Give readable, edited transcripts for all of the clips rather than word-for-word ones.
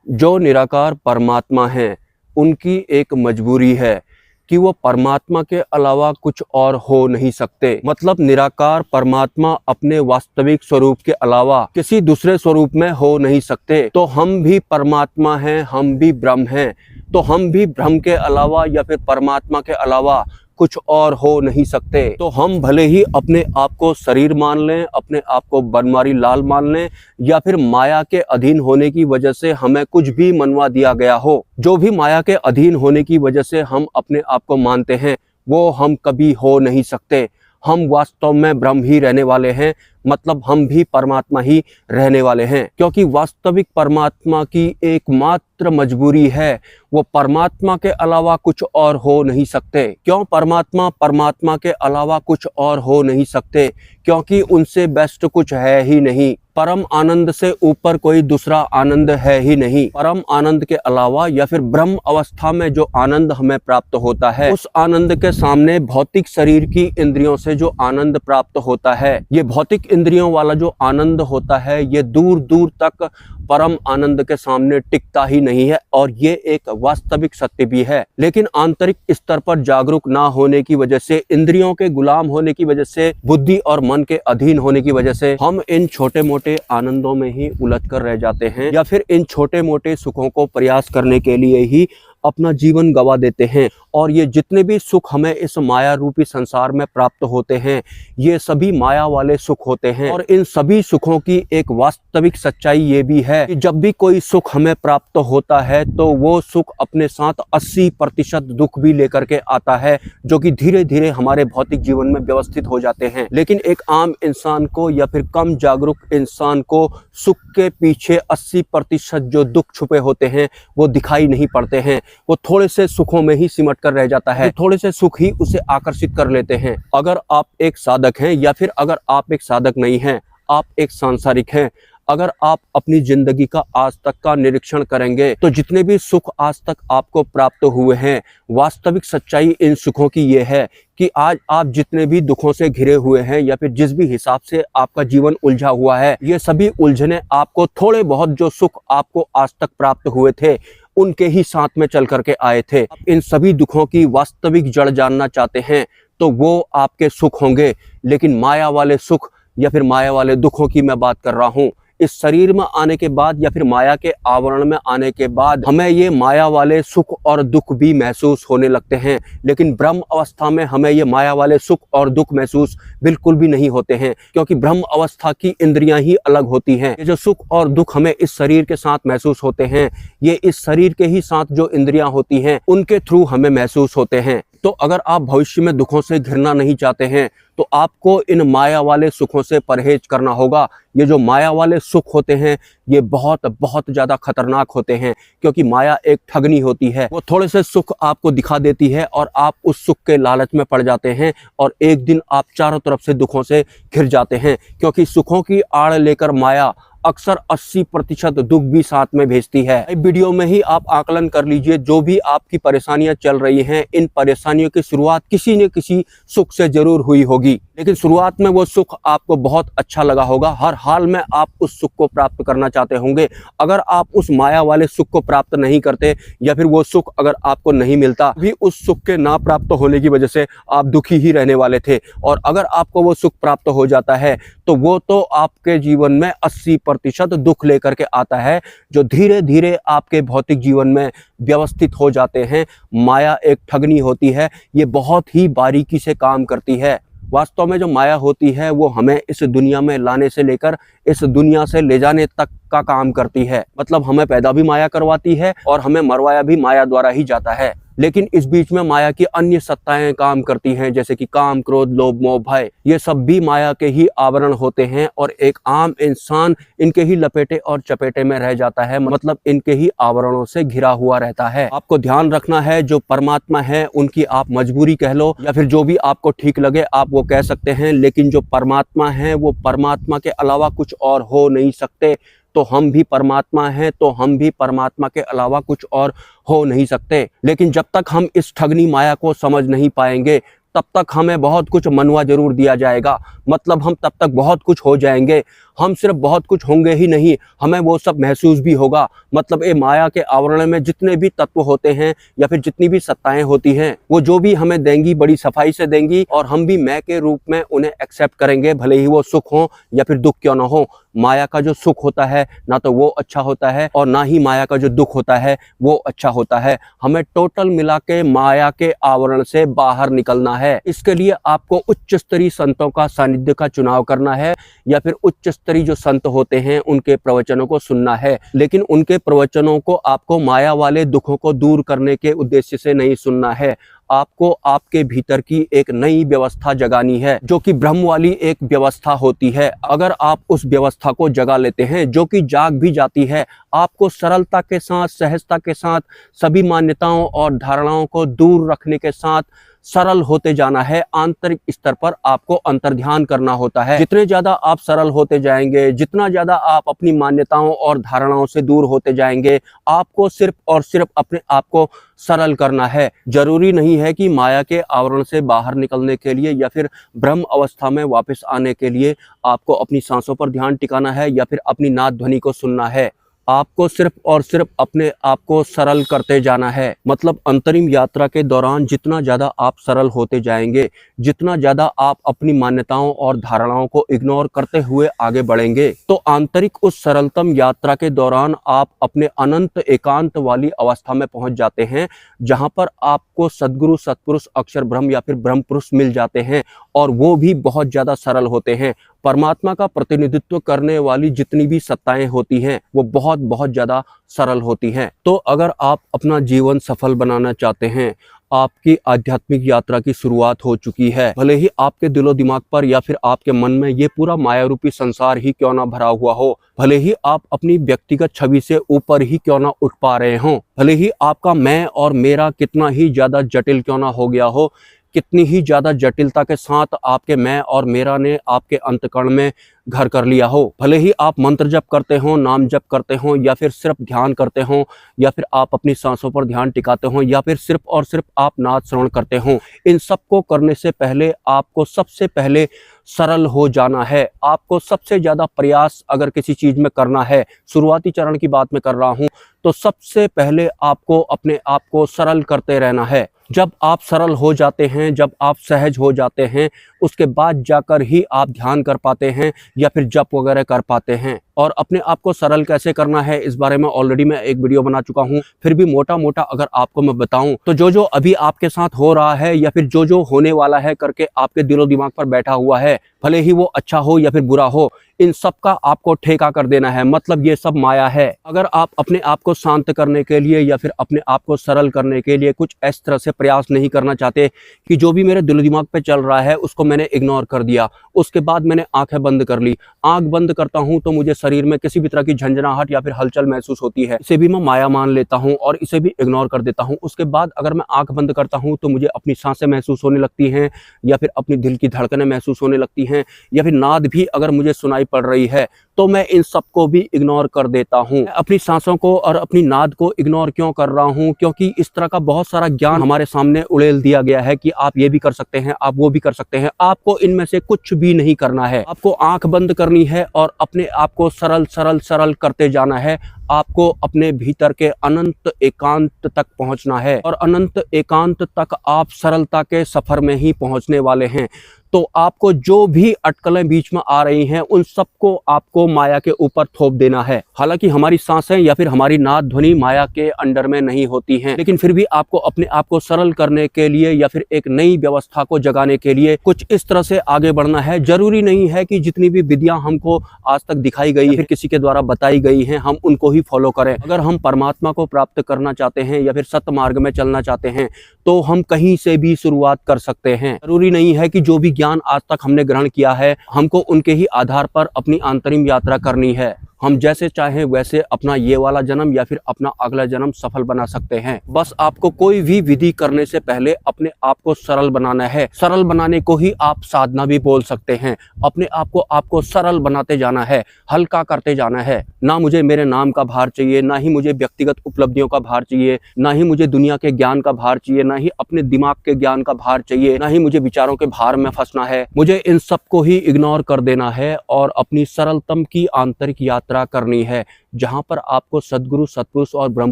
जो निराकार परमात्मा हैं, उनकी एक मजबूरी है कि वो परमात्मा के अलावा कुछ और हो नहीं सकते। मतलब निराकार परमात्मा अपने वास्तविक स्वरूप के अलावा किसी दूसरे स्वरूप में हो नहीं सकते। तो हम भी परमात्मा हैं, हम भी ब्रह्म हैं, तो हम भी ब्रह्म के अलावा या फिर परमात्मा के अलावा कुछ और हो नहीं सकते। तो हम भले ही अपने आप को शरीर मान लें, अपने आप को बनमारी लाल मान लें, या फिर माया के अधीन होने की वजह से हमें कुछ भी मनवा दिया गया हो, जो भी माया के अधीन होने की वजह से हम अपने आप को मानते हैं, वो हम कभी हो नहीं सकते। हम वास्तव में ब्रह्म ही रहने वाले हैं, मतलब हम भी परमात्मा ही रहने वाले हैं। क्योंकि वास्तविक परमात्मा की एकमात्र मजबूरी है, वो परमात्मा के अलावा कुछ और हो नहीं सकते। क्यों परमात्मा परमात्मा के अलावा कुछ और हो नहीं सकते? क्योंकि उनसे बेस्ट कुछ है ही नहीं। परम आनंद से ऊपर कोई दूसरा आनंद है ही नहीं। परम आनंद के अलावा या फिर ब्रह्म अवस्था में जो आनंद हमें प्राप्त होता है, उस आनंद के सामने भौतिक शरीर की इंद्रियों से जो आनंद प्राप्त होता है, ये भौतिक इंद्रियों वाला जो आनंद होता है, ये दूर दूर तक परम आनंद के सामने टिकता ही नहीं है। और ये एक वास्तविक सत्य भी है। लेकिन आंतरिक स्तर पर जागरूक ना होने की वजह से, इंद्रियों के गुलाम होने की वजह से, बुद्धि और मन के अधीन होने की वजह से हम इन छोटे मोटे आनंदों में ही उलझ कर रह जाते हैं, या फिर इन छोटे मोटे सुखों को प्रयास करने के लिए ही अपना जीवन गवा देते हैं। और ये जितने भी सुख हमें इस माया रूपी संसार में प्राप्त होते हैं, ये सभी माया वाले सुख होते हैं। और इन सभी सुखों की एक वास्तविक सच्चाई ये भी है कि जब भी कोई सुख हमें प्राप्त होता है, तो वो सुख अपने साथ 80% दुख भी लेकर के आता है, जो कि धीरे धीरे हमारे भौतिक जीवन में व्यवस्थित हो जाते हैं। लेकिन एक आम इंसान को या फिर कम जागरूक इंसान को सुख के पीछे 80% जो दुख छुपे होते हैं, वो दिखाई नहीं पड़ते हैं। वो थोड़े से सुखों में ही सिमट कर रह जाता है। थोड़े से सुख ही उसे आकर्षित कर लेते हैं। अगर आप एक साधक हैं, या फिर अगर आप एक साधक नहीं हैं, आप एक सांसारिक हैं, अगर आप अपनी जिंदगी का आज तक का निरीक्षण करेंगे, तो जितने भी सुख आज तक आपको प्राप्त हुए हैं, वास्तविक सच्चाई इन सुखों की ये है कि आज आप जितने भी दुखों से घिरे हुए हैं, या फिर जिस भी हिसाब से आपका जीवन उलझा हुआ है, ये सभी उलझने आपको थोड़े बहुत जो सुख आपको आज तक प्राप्त हुए थे, उनके ही साथ में चल करके आए थे। इन सभी दुखों की वास्तविक जड़ जानना चाहते हैं, तो वो आपके सुख होंगे। लेकिन माया वाले सुख या फिर माया वाले दुखों की मैं बात कर रहा हूँ, इस शरीर में आने के बाद या फिर माया के आवरण में आने के बाद हमें ये माया वाले सुख और दुख भी महसूस होने लगते हैं। लेकिन ब्रह्म अवस्था में हमें ये माया वाले सुख और दुख महसूस बिल्कुल भी नहीं होते हैं, क्योंकि ब्रह्म अवस्था की इंद्रियां ही अलग होती हैं। ये जो सुख और दुख हमें इस शरीर के साथ महसूस होते हैं, ये इस शरीर के ही साथ जो इंद्रियां होती हैं, उनके थ्रू हमें महसूस होते हैं। तो अगर आप भविष्य में दुखों से घिरना नहीं चाहते हैं, तो आपको इन माया वाले सुखों से परहेज करना होगा। ये जो माया वाले सुख होते हैं, ये बहुत बहुत ज़्यादा खतरनाक होते हैं, क्योंकि माया एक ठगनी होती है। वो थोड़े से सुख आपको दिखा देती है और आप उस सुख के लालच में पड़ जाते हैं, और एक दिन आप चारों तरफ से दुखों से घिर जाते हैं। क्योंकि सुखों की आड़ लेकर माया अक्सर 80% दुख भी साथ में भेजती है। वीडियो में ही आप आकलन कर लीजिए, जो भी आपकी परेशानियां चल रही हैं, इन परेशानियों की शुरुआत किसी न किसी सुख से जरूर हुई होगी। लेकिन शुरुआत में वो सुख आपको बहुत अच्छा लगा होगा, हर हाल में आप उस सुख को प्राप्त करना चाहते होंगे। अगर आप उस माया वाले सुख को प्राप्त नहीं करते, या फिर वो सुख अगर आपको नहीं मिलता, भी उस सुख के ना प्राप्त होने की वजह से आप दुखी ही रहने वाले थे। और अगर आपको वो सुख प्राप्त हो जाता है, तो वो तो आपके जीवन में 80% दुख लेकर के आता है, जो धीरे धीरे आपके भौतिक जीवन में व्यवस्थित हो जाते हैं। माया एक ठगनी होती है, ये बहुत ही बारीकी से काम करती है। वास्तव में जो माया होती है, वो हमें इस दुनिया में लाने से लेकर इस दुनिया से ले जाने तक का काम करती है। मतलब हमें पैदा भी माया करवाती है और हमें मरवाया भी माया द्वारा ही जाता है। लेकिन इस बीच में माया की अन्य सत्ताएं काम करती हैं, जैसे कि काम, क्रोध, लोभ, मोह, भय। ये सब भी माया के ही आवरण होते हैं, और एक आम इंसान इनके ही लपेटे और चपेटे में रह जाता है। मतलब इनके ही आवरणों से घिरा हुआ रहता है। आपको ध्यान रखना है, जो परमात्मा है उनकी आप मजबूरी कह लो, या फिर जो भी आपको ठीक लगे आप वो कह सकते हैं। लेकिन जो परमात्मा है, वो परमात्मा के अलावा कुछ और हो नहीं सकते। तो हम भी परमात्मा हैं, तो हम भी परमात्मा के अलावा कुछ और हो नहीं सकते। लेकिन जब तक हम इस ठगनी माया को समझ नहीं पाएंगे, तब तक हमें बहुत कुछ मनवा जरूर दिया जाएगा। मतलब हम तब तक बहुत कुछ हो जाएंगे। हम सिर्फ बहुत कुछ होंगे ही नहीं, हमें वो सब महसूस भी होगा। मतलब ये माया के आवरण में जितने भी तत्व होते हैं या फिर जितनी भी सत्ताएं होती हैं, वो जो भी हमें देंगी बड़ी सफाई से देंगी और हम भी मैं के रूप में उन्हें एक्सेप्ट करेंगे, भले ही वो सुख हो या फिर दुख क्यों ना हो। माया का जो सुख होता है ना तो वो अच्छा होता है और ना ही माया का जो दुख होता है वो अच्छा होता है। हमें टोटल मिला के माया के आवरण से बाहर निकलना है। इसके लिए आपको उच्च स्तरीय संतों का सानिध्य का चुनाव करना है या फिर उच्च स्तरीय जो संत होते हैं उनके प्रवचनों को सुनना है। लेकिन उनके प्रवचनों को आपको माया वाले दुखों को दूर करने के उद्देश्य से नहीं सुनना है। आपको आपके भीतर की एक नई व्यवस्था जगानी है, जो कि ब्रह्म वाली एक व्यवस्था होती है। अगर आप उस व्यवस्था को जगा लेते हैं, जो कि जाग भी जाती है, आपको सरलता के साथ, सहजता के साथ, सभी मान्यताओं और धारणाओं को दूर रखने के साथ सरल होते जाना है। आंतरिक स्तर पर आपको अंतर्ध्यान करना होता है। जितने ज्यादा आप सरल होते जाएंगे, जितना ज्यादा आप अपनी मान्यताओं और धारणाओं से दूर होते जाएंगे, आपको सिर्फ और सिर्फ अपने आप को सरल करना है। जरूरी नहीं है कि माया के आवरण से बाहर निकलने के लिए या फिर ब्रह्म अवस्था में वापस आने के लिए आपको अपनी सांसों पर ध्यान टिकाना है या फिर अपनी नाद ध्वनि को सुनना है। आपको सिर्फ और सिर्फ अपने आप को सरल करते जाना है। मतलब अंतरिम यात्रा के दौरान जितना ज़्यादा आप सरल होते जाएंगे, जितना ज़्यादा आप अपनी मान्यताओं और धारणाओं को इग्नोर करते हुए आगे बढ़ेंगे, तो आंतरिक उस सरलतम यात्रा के दौरान आप अपने अनंत एकांत वाली अवस्था में पहुंच जाते हैं, जहां पर आपको सद्गुरु, सत्पुरुष, अक्षर ब्रह्म या फिर ब्रह्म पुरुष मिल जाते हैं और वो भी बहुत ज़्यादा सरल होते हैं। परमात्मा का प्रतिनिधित्व करने वाली जितनी भी सत्ताएं होती हैं वो बहुत बहुत ज़्यादा सरल होती हैं। तो अगर आप अपना जीवन सफल बनाना चाहते हैं, आपकी आध्यात्मिक यात्रा की शुरुआत हो चुकी है, भले ही आपके दिलो दिमाग पर या फिर आपके मन में ये पूरा माया रूपी संसार ही क्यों ना भरा हुआ हो, भले ही आप अपनी व्यक्तिगत छवि से ऊपर ही क्यों ना उठ पा रहे हों, भले ही आपका मैं और मेरा कितना ही ज़्यादा जटिल क्यों ना हो गया हो, कितनी ही ज़्यादा जटिलता के साथ आपके मैं और मेरा ने आपके अंतकरण में घर कर लिया हो, भले ही आप मंत्र जप करते हो, नाम जप करते हो या फिर सिर्फ ध्यान करते हो या फिर आप अपनी सांसों पर ध्यान टिकाते हो या फिर सिर्फ और सिर्फ आप नाद श्रवण करते हो, इन सब को करने से पहले आपको सबसे पहले सरल हो जाना है। आपको सबसे ज़्यादा प्रयास अगर किसी चीज़ में करना है, शुरुआती चरण की बात मैं कर रहा हूँ, तो सबसे पहले आपको अपने आप को सरल करते रहना है। जब आप सरल हो जाते हैं, जब आप सहज हो जाते हैं, उसके बाद जाकर ही आप ध्यान कर पाते हैं या फिर जप वगैरह कर पाते हैं। और अपने आप को सरल कैसे करना है इस बारे में ऑलरेडी मैं एक वीडियो बना चुका हूं। फिर भी मोटा मोटा अगर आपको मैं बताऊं तो जो जो अभी आपके साथ हो रहा है या फिर जो जो होने वाला है करके आपके दिलो दिमाग पर बैठा हुआ है, भले ही वो अच्छा हो या फिर बुरा हो, इन सब का आपको ठेका कर देना है। मतलब ये सब माया है। अगर आप अपने आप को शांत करने के लिए या फिर अपने आप को सरल करने के लिए कुछ इस तरह से प्रयास नहीं करना चाहते कि जो भी मेरे दिलो दिमाग पे चल रहा है उसको मैंने इग्नोर कर दिया, उसके बाद मैंने आंखें बंद कर ली, आंख बंद करता हूं तो मुझे शरीर में किसी भी तरह की झंझनाहट या फिर हलचल महसूस होती है, इसे भी मैं माया मान लेता हूं और इसे भी इग्नोर कर देता हूं। उसके बाद अगर मैं आंख बंद करता हूं तो मुझे अपनी सांसें महसूस होने लगती हैं या फिर अपनी दिल की धड़कनें महसूस होने लगती हैं या फिर नाद भी अगर मुझे सुनाई पड़ रही है, तो मैं इन सब को भी इग्नोर कर देता हूं। अपनी सांसों को और अपनी नाद को इग्नोर क्यों कर रहा हूं? क्योंकि इस तरह का बहुत सारा ज्ञान हमारे सामने उड़ेल दिया गया है कि आप ये भी कर सकते हैं, आप वो भी कर सकते हैं। आपको इनमें से कुछ भी नहीं करना है। आपको आंख बंद करनी है और अपने आप को सरल सरल सरल करते जाना है। आपको अपने भीतर के अनंत एकांत तक पहुंचना है और अनंत एकांत तक आप सरलता के सफर में ही पहुंचने वाले हैं। तो आपको जो भी अटकलें बीच में आ रही हैं उन सबको आपको माया के ऊपर थोप देना है। हालांकि हमारी सांसें या फिर हमारी नाद ध्वनि माया के अंडर में नहीं होती हैं, लेकिन फिर भी आपको अपने आप को सरल करने के लिए या फिर एक नई व्यवस्था को जगाने के लिए कुछ इस तरह से आगे बढ़ना है। जरूरी नहीं है कि जितनी भी विधियां हमको आज तक दिखाई गई है, किसी के द्वारा बताई गई हैं, हम उनको ही फॉलो करें। अगर हम परमात्मा को प्राप्त करना चाहते हैं या फिर सत्य मार्ग में चलना चाहते हैं तो हम कहीं से भी शुरुआत कर सकते हैं। जरूरी नहीं है कि जो भी ज्ञान आज तक हमने ग्रहण किया है हमको उनके ही आधार पर अपनी अंतरिम यात्रा करनी है। हम जैसे चाहें वैसे अपना ये वाला जन्म या फिर अपना अगला जन्म सफल बना सकते हैं। बस आपको कोई भी विधि करने से पहले अपने आप को सरल बनाना है। सरल बनाने को ही आप साधना भी बोल सकते हैं। अपने आप को सरल बनाते जाना है, हल्का करते जाना है। ना मुझे मेरे नाम का भार चाहिए, ना ही मुझे व्यक्तिगत उपलब्धियों का भार चाहिए, ना ही मुझे दुनिया के ज्ञान का भार चाहिए, ना ही अपने दिमाग के ज्ञान का भार चाहिए, ना ही मुझे विचारों के भार में फंसना है। मुझे इन सब को ही इग्नोर कर देना है और अपनी सरलतम की आंतरिक यात्रा करनी है, जहां पर आपको सद्गुरु, सत्पुरुष और ब्रह्म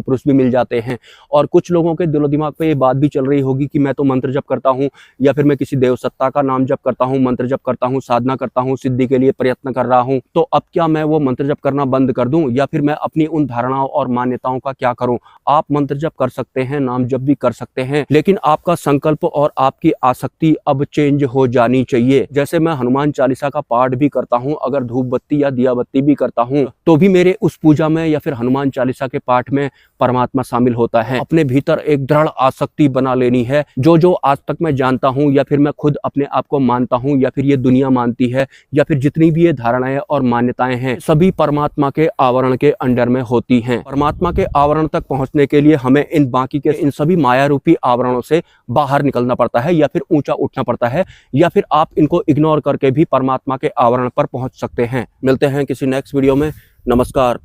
पुरुष भी मिल जाते हैं। और कुछ लोगों के दिलो दिमाग पे ये बात भी चल रही होगी कि मैं तो मंत्र जप करता हूँ, या फिर मैं किसी देव सत्ता का नाम जप करता हूँ, मंत्र जप करता हूँ, साधना करता हूँ, सिद्धि के लिए प्रयत्न कर रहा हूँ, तो अब क्या मैं वो मंत्र जप करना बंद कर दूं, या फिर मैं अपनी उन धारणाओं और मान्यताओं का क्या करूं? आप मंत्र जप कर सकते हैं, नाम जप भी कर सकते हैं, लेकिन आपका संकल्प और आपकी आसक्ति अब चेंज हो जानी चाहिए। जैसे मैं हनुमान चालीसा का पाठ भी करता हूं, अगर धूप बत्ती या दिया बत्ती भी करता हूं, तो भी मेरे उस पूजा में या फिर हनुमान चालीसा के पाठ में परमात्मा शामिल होता है। अपने भीतर एक दृढ़ आसक्ति बना लेनी है। जो आज तक मैं जानता हूं, या फिर मैं खुद अपने आप को मानता हूं, या फिर ये दुनिया मानती है, या फिर जितनी भी ये धारणाएं और मान्यताएं हैं, सभी परमात्मा के आवरण के अंडर में होती हैं। परमात्मा के आवरण तक पहुंचने के लिए हमें इन सभी माया रूपी आवरणों से बाहर निकलना पड़ता है, या फिर ऊंचा उठना पड़ता है, या फिर आप इनको इग्नोर करके भी परमात्मा के आवरण पर पहुंच सकते हैं। मिलते हैं किसी नेक्स्ट वीडियो में। नमस्कार।